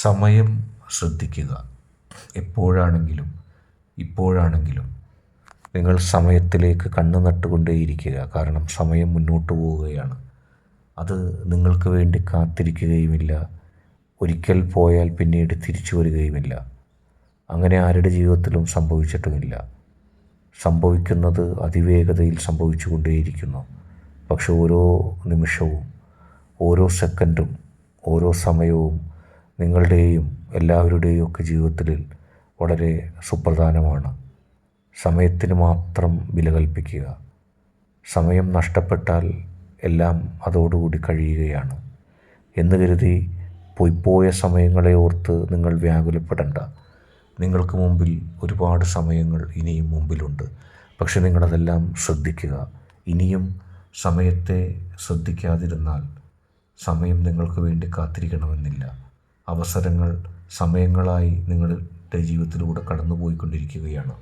സമയം ശ്രദ്ധിക്കുക. എപ്പോഴാണെങ്കിലും ഇപ്പോഴാണെങ്കിലും നിങ്ങൾ സമയത്തിലേക്ക് കണ്ണു നട്ടുകൊണ്ടേയിരിക്കുക. കാരണം സമയം മുന്നോട്ട് പോവുകയാണ്. അത് നിങ്ങൾക്ക് വേണ്ടി കാത്തിരിക്കുകയുമില്ല. ഒരിക്കൽ പോയാൽ പിന്നീട് തിരിച്ചു വരികയുമില്ല. അങ്ങനെ ആരുടെ ജീവിതത്തിലും സംഭവിച്ചിട്ടുമില്ല. സംഭവിക്കുന്നത് അതിവേഗതയിൽ സംഭവിച്ചു കൊണ്ടേയിരിക്കുന്നു. പക്ഷെ ഓരോ നിമിഷവും, ഓരോ സെക്കൻഡും, ഓരോ സമയവും നിങ്ങളുടെയും എല്ലാവരുടെയും ഒക്കെ ജീവിതത്തിൽ വളരെ സുപ്രധാനമാണ്. സമയത്തിന് മാത്രം വില കൽപ്പിക്കുക. സമയം നഷ്ടപ്പെട്ടാൽ എല്ലാം അതോടുകൂടി കഴിയുകയാണ് എന്ന് കരുതി പോയ സമയങ്ങളെ ഓർത്ത് നിങ്ങൾ വ്യാകുലപ്പെടേണ്ട. നിങ്ങൾക്ക് മുമ്പിൽ ഒരുപാട് സമയങ്ങൾ ഇനിയും മുമ്പിലുണ്ട്. പക്ഷെ നിങ്ങളതെല്ലാം ശ്രദ്ധിക്കുക. ഇനിയും സമയത്തെ ശ്രദ്ധിക്കാതിരുന്നാൽ സമയം നിങ്ങൾക്ക് വേണ്ടി കാത്തിരിക്കണമെന്നില്ല. അവസരങ്ങൾ സമയങ്ങളായി നിങ്ങളുടെ ജീവിതത്തിലൂടെ കടന്നു പോയിക്കൊണ്ടിരിക്കുകയാണ്.